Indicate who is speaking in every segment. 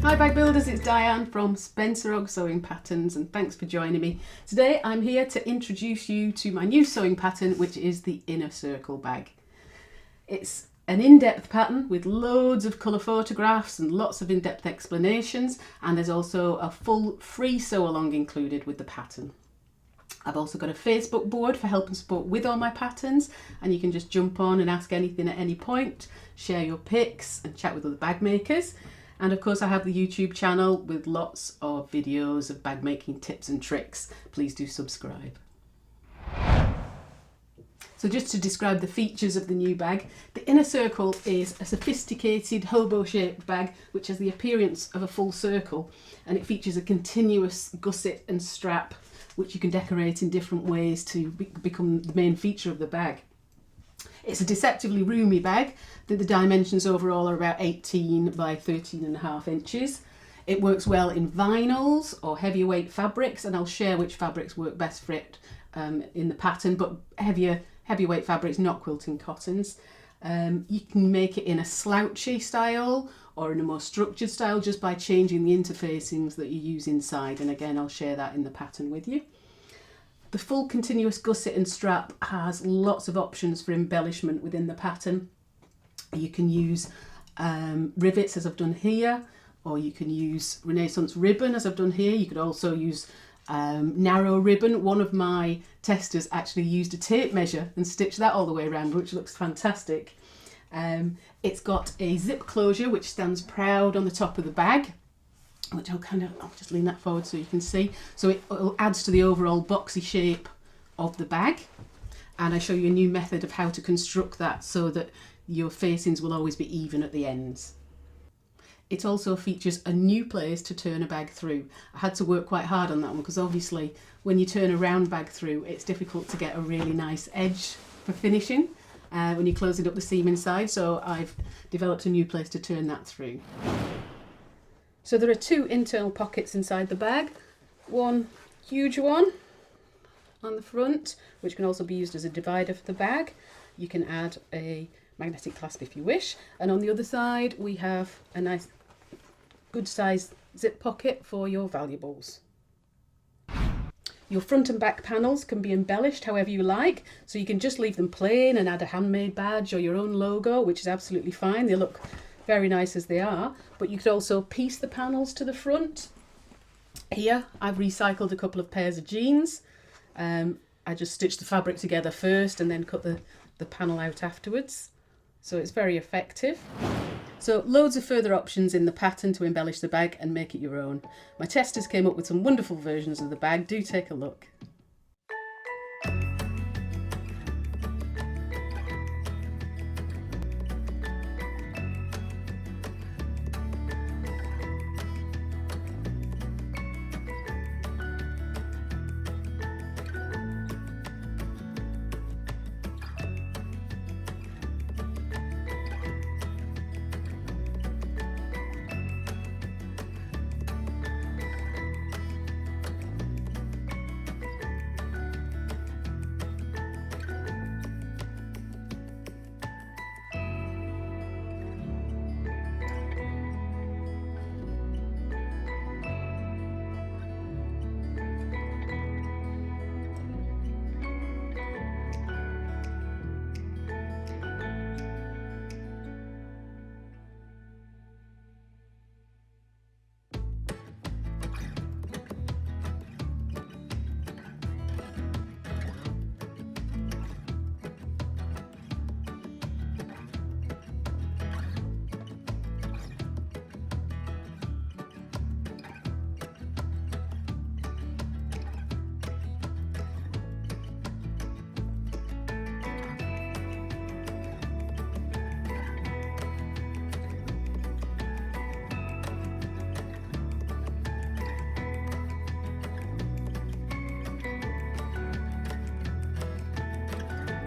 Speaker 1: Hi bag builders, it's Diane from Spencer Og Sewing Patterns and thanks for joining me. Today I'm here to introduce you to my new sewing pattern, which is the inner circle bag. It's an in-depth pattern with loads of colour photographs and lots of in-depth explanations, and there's also a full free sew-along included with the pattern. I've also got a Facebook board for help and support with all my patterns, and you can just jump on and ask anything at any point, share your pics and chat with other bag makers. And of course I have the YouTube channel with lots of videos of bag making tips and tricks. Please do subscribe. So just to describe the features of the new bag, the inner circle is a sophisticated hobo shaped bag which has the appearance of a full circle, and it features a continuous gusset and strap which you can decorate in different ways to become the main feature of the bag. It's a deceptively roomy bag. The dimensions overall are about 18 by 13.5 inches. It works well in vinyls or heavier weight fabrics, and I'll share which fabrics work best for it in the pattern, but heavier weight fabrics, not quilting cottons. You can make it in a slouchy style or in a more structured style just by changing the interfacings that you use inside, and again I'll share that in the pattern with you. The full continuous gusset and strap has lots of options for embellishment within the pattern. You can use rivets as I've done here, or you can use Renaissance ribbon as I've done here. You could also use narrow ribbon. One of my testers actually used a tape measure and stitched that all the way around, which looks fantastic. It's got a zip closure which stands proud on the top of the bag, which I'll just lean that forward so you can see. So it adds to the overall boxy shape of the bag, and I show you a new method of how to construct that so that your facings will always be even at the ends. It also features a new place to turn a bag through. I had to work quite hard on that one because obviously when you turn a round bag through, it's difficult to get a really nice edge for finishing when you're closing up the seam inside, so I've developed a new place to turn that through. So there are two internal pockets inside the bag. One huge one on the front, which can also be used as a divider for the bag. You can add a magnetic clasp if you wish. And on the other side, we have a nice good sized zip pocket for your valuables. Your front and back panels can be embellished however you like, so you can just leave them plain and add a handmade badge or your own logo, which is absolutely fine. They look very nice as they are, but you could also piece the panels to the front. Here I've recycled a couple of pairs of jeans. I just stitched the fabric together first and then cut the panel out afterwards, so it's very effective. So loads of further options in the pattern to embellish the bag and make it your own. My testers came up with some wonderful versions of the bag. Do take a look.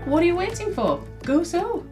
Speaker 1: What are you waiting for? Go sew!